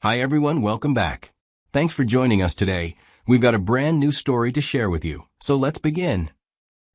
Hi everyone, welcome back. Thanks for joining us today. We've got a brand new story to share with you, so let's begin.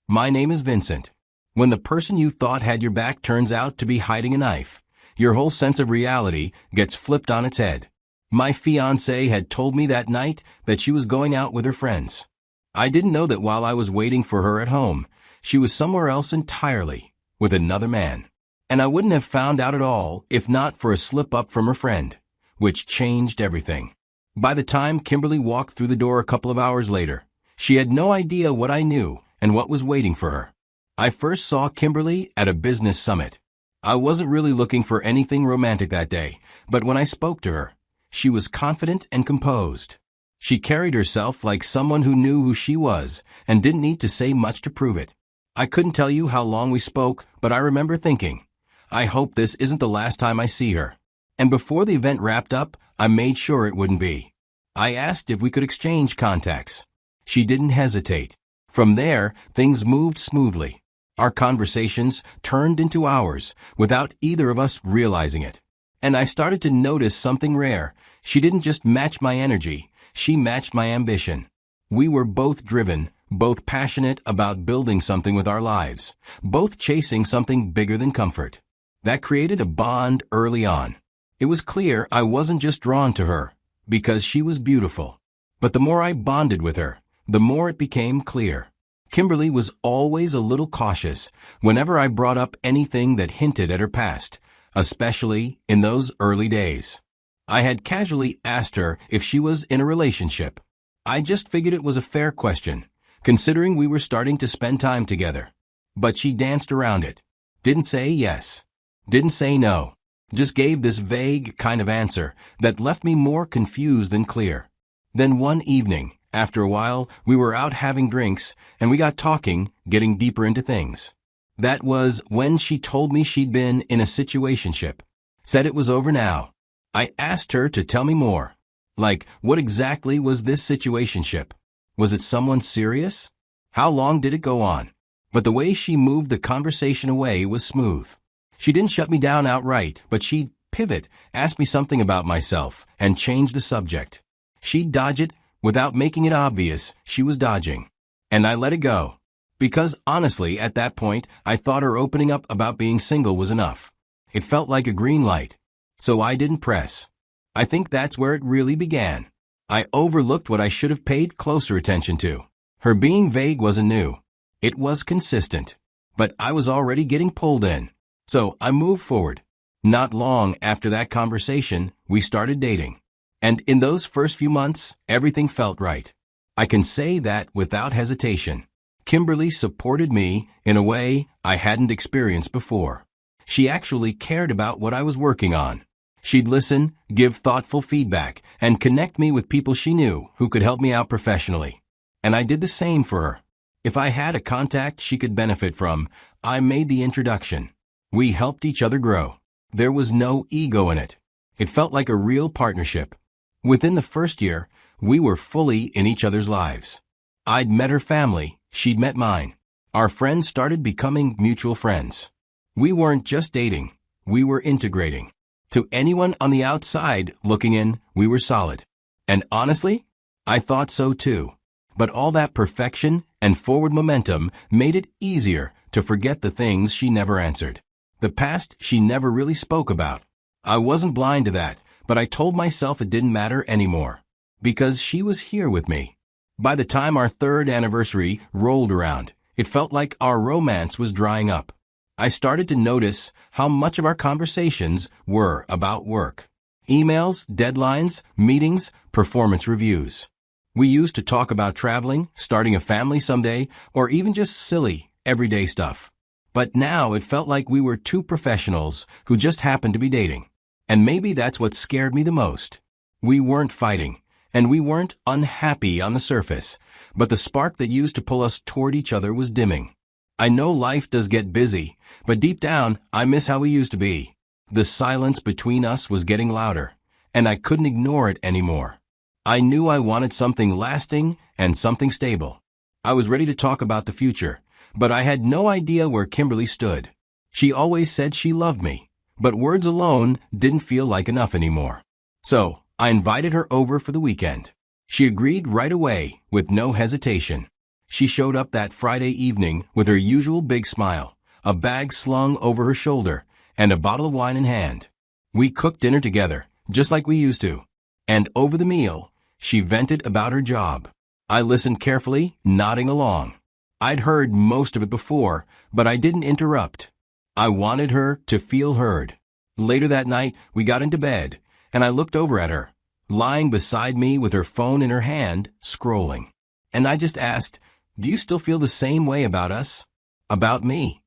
My name is Vincent. When the person you thought had your back turns out to be hiding a knife, your whole sense of reality gets flipped on its head. My fiancée had told me that night that she was going out with her friends. I didn't know that while I was waiting for her at home, she was somewhere else entirely, with another man. And I wouldn't have found out at all if not for a slip-up from her friend, which changed everything. By the time Kimberly walked through the door a couple of hours later, she had no idea what I knew and what was waiting for her. I first saw Kimberly at a business summit. I wasn't really looking for anything romantic that day, but when I spoke to her, she was confident and composed. She carried herself like someone who knew who she was and didn't need to say much to prove it. I couldn't tell you how long we spoke, but I remember thinking, I hope this isn't the last time I see her. And before the event wrapped up, I made sure it wouldn't be. I asked if we could exchange contacts. She didn't hesitate. From there, things moved smoothly. Our conversations turned into hours without either of us realizing it. And I started to notice something rare. She didn't just match my energy, she matched my ambition. We were both driven, both passionate about building something with our lives, both chasing something bigger than comfort. That created a bond early on. It was clear I wasn't just drawn to her because she was beautiful. But the more I bonded with her, the more it became clear. Kimberly was always a little cautious whenever I brought up anything that hinted at her past, especially in those early days. I had casually asked her if she was in a relationship. I just figured it was a fair question, considering we were starting to spend time together. But she danced around it. Didn't say yes. Didn't say no. Just gave this vague kind of answer that left me more confused than clear. Then one evening, after a while, we were out having drinks, and we got talking, getting deeper into things. That was when she told me she'd been in a situationship. Said it was over now. I asked her to tell me more. Like, what exactly was this situationship? Was it someone serious? How long did it go on? But the way she moved the conversation away was smooth. She didn't shut me down outright, but she'd pivot, ask me something about myself, and change the subject. She'd dodge it without making it obvious she was dodging. And I let it go. Because honestly, at that point, I thought her opening up about being single was enough. It felt like a green light. So I didn't press. I think that's where it really began. I overlooked what I should have paid closer attention to. Her being vague wasn't new. It was consistent. But I was already getting pulled in. So I moved forward. Not long after that conversation, we started dating. And in those first few months, everything felt right. I can say that without hesitation. Kimberly supported me in a way I hadn't experienced before. She actually cared about what I was working on. She'd listen, give thoughtful feedback, and connect me with people she knew who could help me out professionally. And I did the same for her. If I had a contact she could benefit from, I made the introduction. We helped each other grow. There was no ego in it. It felt like a real partnership. Within the first year, we were fully in each other's lives. I'd met her family, she'd met mine. Our friends started becoming mutual friends. We weren't just dating, we were integrating. To anyone on the outside looking in, we were solid. And honestly, I thought so too. But all that perfection and forward momentum made it easier to forget the things she never answered. The past she never really spoke about. I wasn't blind to that, but I told myself it didn't matter anymore. Because she was here with me. By the time our third anniversary rolled around, it felt like our romance was drying up. I started to notice how much of our conversations were about work. Emails, deadlines, meetings, performance reviews. We used to talk about traveling, starting a family someday, or even just silly, everyday stuff. But now it felt like we were two professionals who just happened to be dating. And maybe that's what scared me the most. We weren't fighting, and we weren't unhappy on the surface, but the spark that used to pull us toward each other was dimming. I know life does get busy, but deep down, I miss how we used to be. The silence between us was getting louder, and I couldn't ignore it anymore. I knew I wanted something lasting and something stable. I was ready to talk about the future, but I had no idea where Kimberly stood. She always said she loved me, but words alone didn't feel like enough anymore. So, I invited her over for the weekend. She agreed right away, with no hesitation. She showed up that Friday evening with her usual big smile, a bag slung over her shoulder, and a bottle of wine in hand. We cooked dinner together, just like we used to. And over the meal, she vented about her job. I listened carefully, nodding along. I'd heard most of it before, but I didn't interrupt. I wanted her to feel heard. Later that night, we got into bed, and I looked over at her, lying beside me with her phone in her hand, scrolling. And I just asked, "Do you still feel the same way about us? About me?"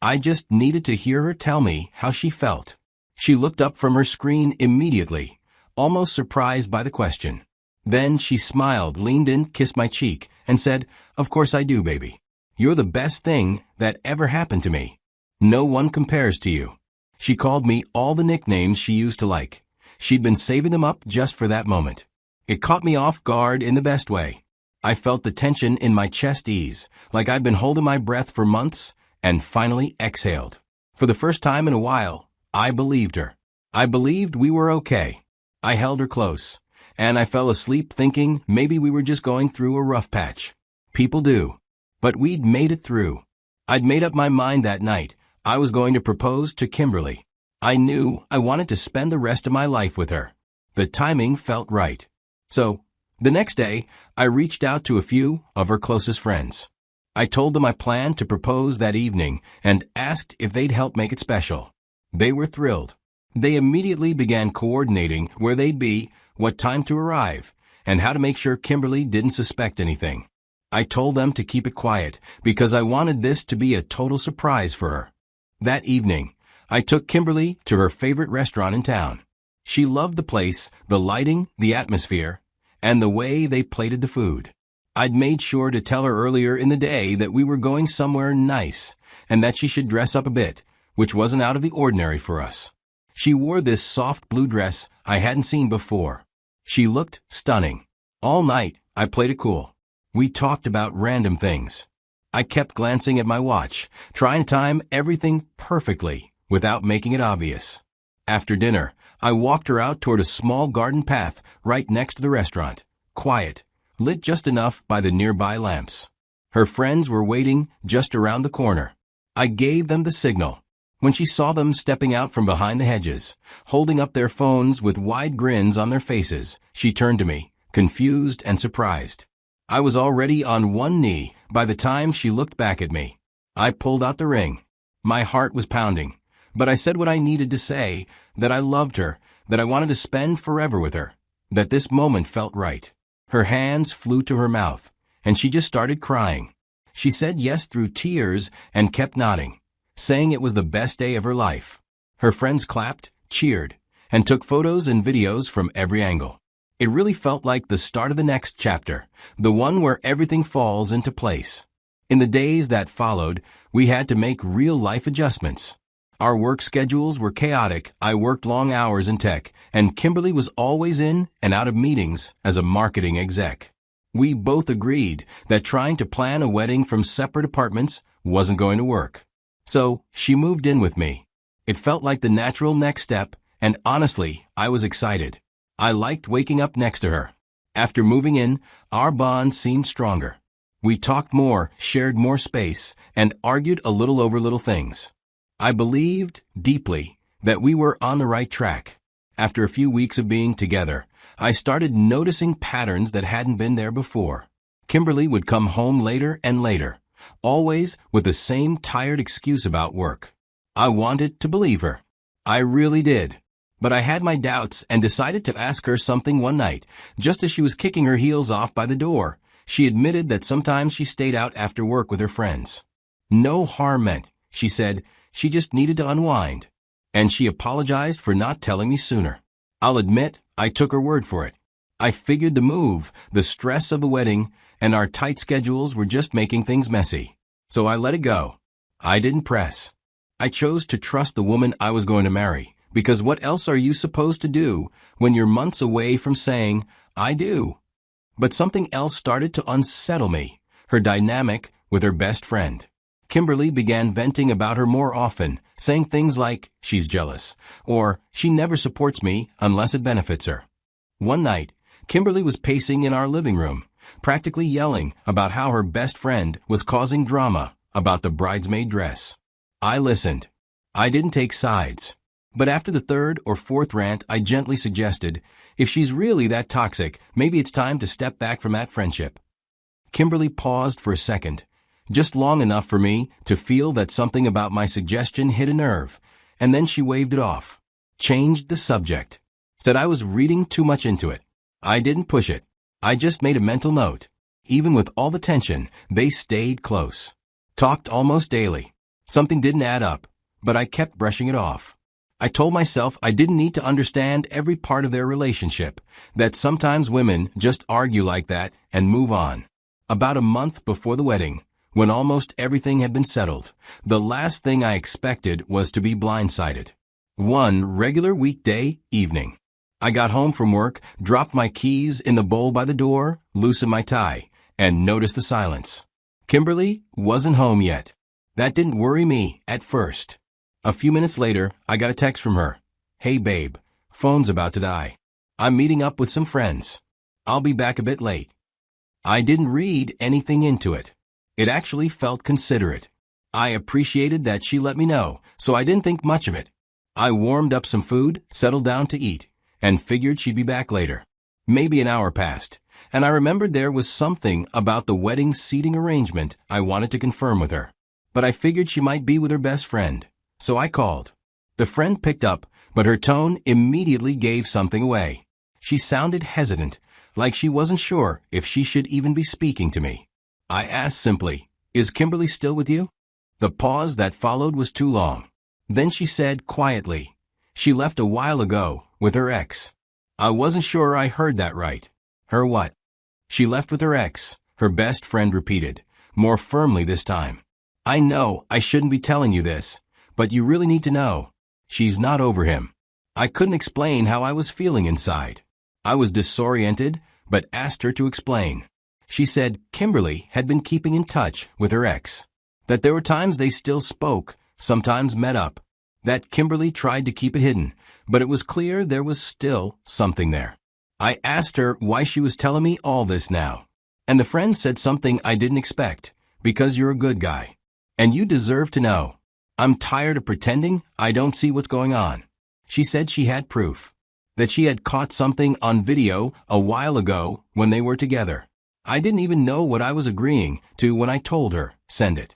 I just needed to hear her tell me how she felt. She looked up from her screen immediately, almost surprised by the question. Then she smiled, leaned in, kissed my cheek, and said, "Of course I do, baby. You're the best thing that ever happened to me. No one compares to you." She called me all the nicknames she used to like. She'd been saving them up just for that moment. It caught me off guard in the best way. I felt the tension in my chest ease, like I'd been holding my breath for months, and finally exhaled. For the first time in a while, I believed her. I believed we were okay. I held her close, and I fell asleep thinking maybe we were just going through a rough patch. People do. But we'd made it through. I'd made up my mind that night. I was going to propose to Kimberly. I knew I wanted to spend the rest of my life with her. The timing felt right. So, the next day, I reached out to a few of her closest friends. I told them I planned to propose that evening and asked if they'd help make it special. They were thrilled. They immediately began coordinating where they'd be, what time to arrive, and how to make sure Kimberly didn't suspect anything. I told them to keep it quiet because I wanted this to be a total surprise for her. That evening, I took Kimberly to her favorite restaurant in town. She loved the place, the lighting, the atmosphere, and the way they plated the food. I'd made sure to tell her earlier in the day that we were going somewhere nice and that she should dress up a bit, which wasn't out of the ordinary for us. She wore this soft blue dress I hadn't seen before. She looked stunning. All night, I played it cool. We talked about random things. I kept glancing at my watch, trying to time everything perfectly without making it obvious. After dinner, I walked her out toward a small garden path right next to the restaurant, quiet, lit just enough by the nearby lamps. Her friends were waiting just around the corner. I gave them the signal. When she saw them stepping out from behind the hedges, holding up their phones with wide grins on their faces, she turned to me, confused and surprised. I was already on one knee by the time she looked back at me. I pulled out the ring. My heart was pounding, but I said what I needed to say, that I loved her, that I wanted to spend forever with her, that this moment felt right. Her hands flew to her mouth, and she just started crying. She said yes through tears and kept nodding, saying it was the best day of her life. Her friends clapped, cheered, and took photos and videos from every angle. It really felt like the start of the next chapter, the one where everything falls into place. In the days that followed, we had to make real-life adjustments. Our work schedules were chaotic. I worked long hours in tech, and Kimberly was always in and out of meetings as a marketing exec. We both agreed that trying to plan a wedding from separate apartments wasn't going to work. So, she moved in with me. It felt like the natural next step, and honestly, I was excited. I liked waking up next to her. After moving in, our bond seemed stronger. We talked more, shared more space, and argued a little over little things. I believed, deeply, that we were on the right track. After a few weeks of being together, I started noticing patterns that hadn't been there before. Kimberly would come home later and later, always with the same tired excuse about work. I wanted to believe her. I really did. But I had my doubts and decided to ask her something one night, just as she was kicking her heels off by the door. She admitted that sometimes she stayed out after work with her friends. No harm meant, she said. She just needed to unwind. And she apologized for not telling me sooner. I'll admit, I took her word for it. I figured the move, the stress of the wedding, and our tight schedules were just making things messy. So I let it go. I didn't press. I chose to trust the woman I was going to marry, because what else are you supposed to do when you're months away from saying, I do? But something else started to unsettle me, her dynamic with her best friend. Kimberly began venting about her more often, saying things like, she's jealous, or she never supports me unless it benefits her. One night, Kimberly was pacing in our living room, practically yelling about how her best friend was causing drama about the bridesmaid dress. I listened. I didn't take sides. But after the third or fourth rant, I gently suggested, if she's really that toxic, maybe it's time to step back from that friendship. Kimberly paused for a second, just long enough for me to feel that something about my suggestion hit a nerve, and then she waved it off, changed the subject, said I was reading too much into it. I didn't push it. I just made a mental note. Even with all the tension, they stayed close. Talked almost daily. Something didn't add up, but I kept brushing it off. I told myself I didn't need to understand every part of their relationship, that sometimes women just argue like that and move on. About a month before the wedding, when almost everything had been settled, the last thing I expected was to be blindsided. One regular weekday evening. I got home from work, dropped my keys in the bowl by the door, loosened my tie, and noticed the silence. Kimberly wasn't home yet. That didn't worry me at first. A few minutes later, I got a text from her. Hey babe, phone's about to die. I'm meeting up with some friends. I'll be back a bit late. I didn't read anything into it. It actually felt considerate. I appreciated that she let me know, so I didn't think much of it. I warmed up some food, settled down to eat, and figured she'd be back later. Maybe an hour passed, and I remembered there was something about the wedding seating arrangement I wanted to confirm with her. But I figured she might be with her best friend, so I called. The friend picked up, but her tone immediately gave something away. She sounded hesitant, like she wasn't sure if she should even be speaking to me. I asked simply, "Is Kimberly still with you?" The pause that followed was too long. Then she said quietly, "She left a while ago with her ex." I wasn't sure I heard that right. Her what? She left with her ex, her best friend repeated, more firmly this time. I know I shouldn't be telling you this, but you really need to know. She's not over him. I couldn't explain how I was feeling inside. I was disoriented, but asked her to explain. She said Kimberly had been keeping in touch with her ex, that there were times they still spoke, sometimes met up, that Kimberly tried to keep it hidden, but it was clear there was still something there. I asked her why she was telling me all this now, and the friend said something I didn't expect, because you're a good guy, and you deserve to know. I'm tired of pretending I don't see what's going on. She said she had proof, that she had caught something on video a while ago when they were together. I didn't even know what I was agreeing to when I told her, send it.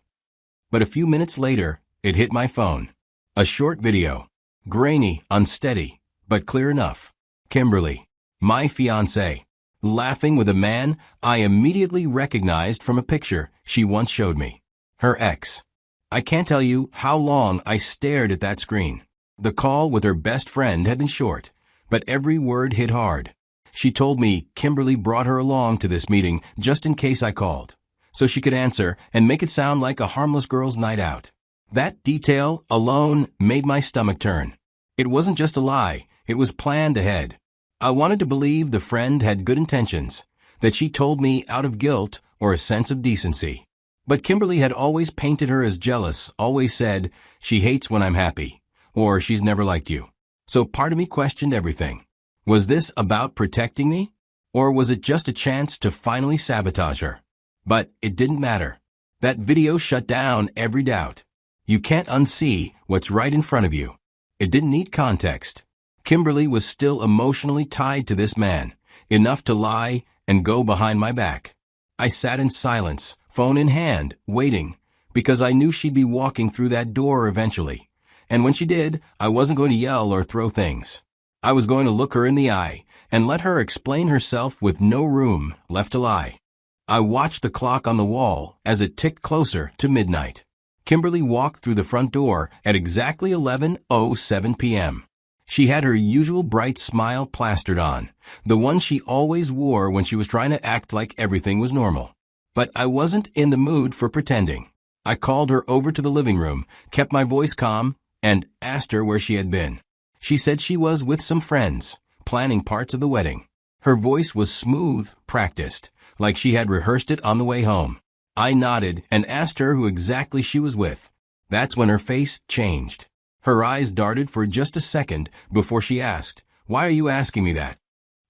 But a few minutes later, it hit my phone. A short video. Grainy, unsteady, but clear enough. Kimberly, my fiancée, laughing with a man I immediately recognized from a picture she once showed me. Her ex. I can't tell you how long I stared at that screen. The call with her best friend had been short, but every word hit hard. She told me Kimberly brought her along to this meeting just in case I called, so she could answer and make it sound like a harmless girl's night out. That detail alone made my stomach turn. It wasn't just a lie, it was planned ahead. I wanted to believe the friend had good intentions, that she told me out of guilt or a sense of decency. But Kimberly had always painted her as jealous, always said, she hates when I'm happy, or she's never liked you. So part of me questioned everything. Was this about protecting me? Or was it just a chance to finally sabotage her? But it didn't matter. That video shut down every doubt. You can't unsee what's right in front of you. It didn't need context. Kimberly was still emotionally tied to this man, enough to lie and go behind my back. I sat in silence, phone in hand, waiting, because I knew she'd be walking through that door eventually. And when she did, I wasn't going to yell or throw things. I was going to look her in the eye and let her explain herself with no room left to lie. I watched the clock on the wall as it ticked closer to midnight. Kimberly walked through the front door at exactly 11:07 p.m. She had her usual bright smile plastered on, the one she always wore when she was trying to act like everything was normal. But I wasn't in the mood for pretending. I called her over to the living room, kept my voice calm, and asked her where she had been. She said she was with some friends, planning parts of the wedding. Her voice was smooth, practiced, like she had rehearsed it on the way home. I nodded and asked her who exactly she was with. That's when her face changed. Her eyes darted for just a second before she asked, "Why are you asking me that?"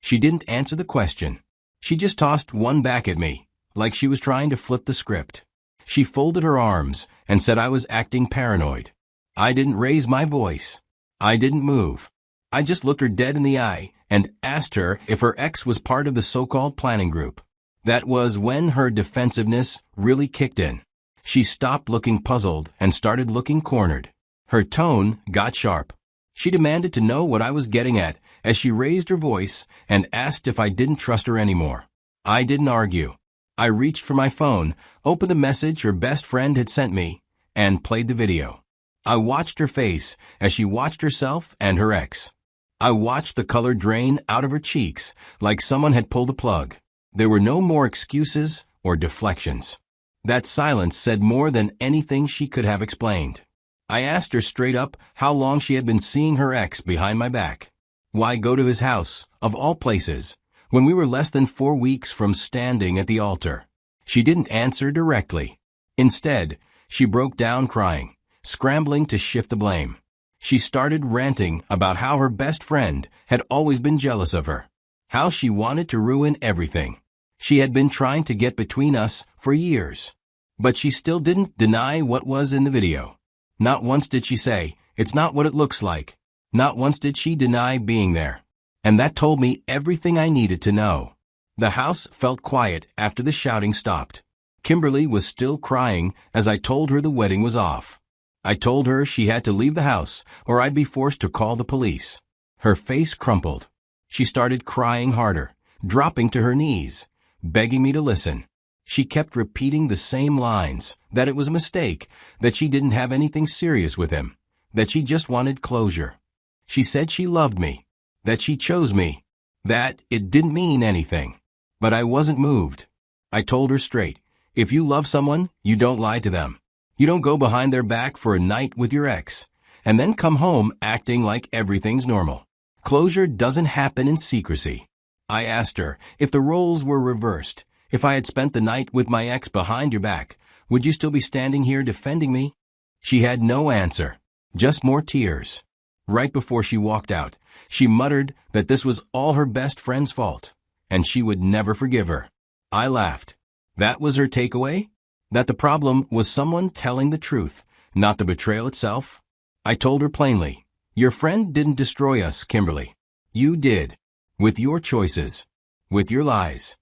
She didn't answer the question. She just tossed one back at me, like she was trying to flip the script. She folded her arms and said I was acting paranoid. I didn't raise my voice. I didn't move. I just looked her dead in the eye and asked her if her ex was part of the so-called planning group. That was when her defensiveness really kicked in. She stopped looking puzzled and started looking cornered. Her tone got sharp. She demanded to know what I was getting at as she raised her voice and asked if I didn't trust her anymore. I didn't argue. I reached for my phone, opened the message her best friend had sent me, and played the video. I watched her face as she watched herself and her ex. I watched the color drain out of her cheeks like someone had pulled a plug. There were no more excuses or deflections. That silence said more than anything she could have explained. I asked her straight up how long she had been seeing her ex behind my back. Why go to his house, of all places, when we were less than 4 weeks from standing at the altar? She didn't answer directly. Instead, she broke down crying, scrambling to shift the blame. She started ranting about how her best friend had always been jealous of her, how she wanted to ruin everything. She had been trying to get between us for years. But she still didn't deny what was in the video. Not once did she say, "It's not what it looks like." Not once did she deny being there. And that told me everything I needed to know. The house felt quiet after the shouting stopped. Kimberly was still crying as I told her the wedding was off. I told her she had to leave the house or I'd be forced to call the police. Her face crumpled. She started crying harder, dropping to her knees, begging me to listen. She kept repeating the same lines, that it was a mistake, that she didn't have anything serious with him, that she just wanted closure. She said she loved me, that she chose me, that it didn't mean anything. But I wasn't moved. I told her straight, if you love someone, you don't lie to them. You don't go behind their back for a night with your ex, and then come home acting like everything's normal. Closure doesn't happen in secrecy. I asked her if the roles were reversed. If I had spent the night with my ex behind your back, would you still be standing here defending me? She had no answer, just more tears. Right before she walked out, she muttered that this was all her best friend's fault, and she would never forgive her. I laughed. That was her takeaway? That the problem was someone telling the truth, not the betrayal itself? I told her plainly, your friend didn't destroy us, Kimberly. You did. With your choices. With your lies.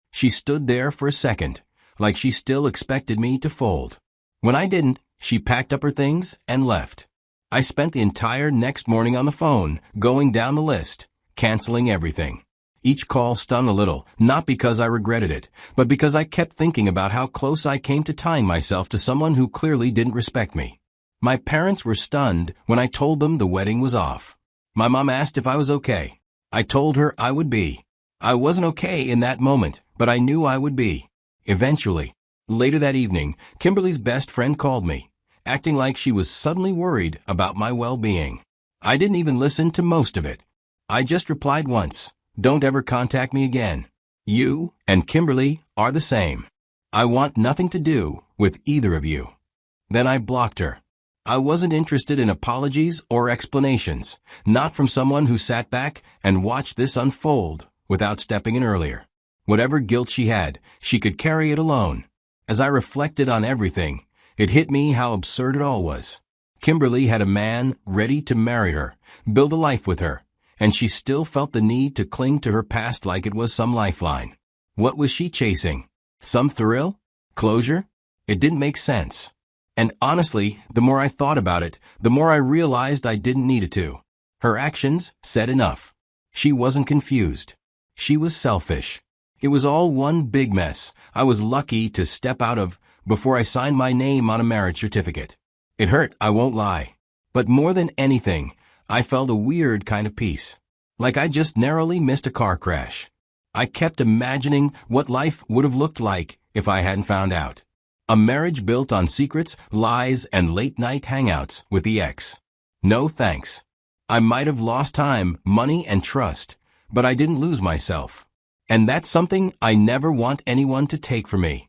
She stood there for a second, like she still expected me to fold. When I didn't, she packed up her things and left. I spent the entire next morning on the phone, going down the list, canceling everything. Each call stung a little, not because I regretted it, but because I kept thinking about how close I came to tying myself to someone who clearly didn't respect me. My parents were stunned when I told them the wedding was off. My mom asked if I was okay. I told her I would be. I wasn't okay in that moment, but I knew I would be. Eventually. Later that evening, Kimberly's best friend called me, acting like she was suddenly worried about my well-being. I didn't even listen to most of it. I just replied once, "Don't ever contact me again. You and Kimberly are the same. I want nothing to do with either of you." Then I blocked her. I wasn't interested in apologies or explanations, not from someone who sat back and watched this unfold without stepping in earlier. Whatever guilt she had, she could carry it alone. As I reflected on everything, it hit me how absurd it all was. Kimberly had a man ready to marry her, build a life with her, and she still felt the need to cling to her past like it was some lifeline. What was she chasing? Some thrill? Closure? It didn't make sense. And honestly, the more I thought about it, the more I realized I didn't need it to. Her actions said enough. She wasn't confused. She was selfish. It was all one big mess I was lucky to step out of before I signed my name on a marriage certificate. It hurt, I won't lie. But more than anything, I felt a weird kind of peace. Like I just narrowly missed a car crash. I kept imagining what life would have looked like if I hadn't found out. A marriage built on secrets, lies, and late-night hangouts with the ex. No thanks. I might have lost time, money, and trust, but I didn't lose myself. And that's something I never want anyone to take from me.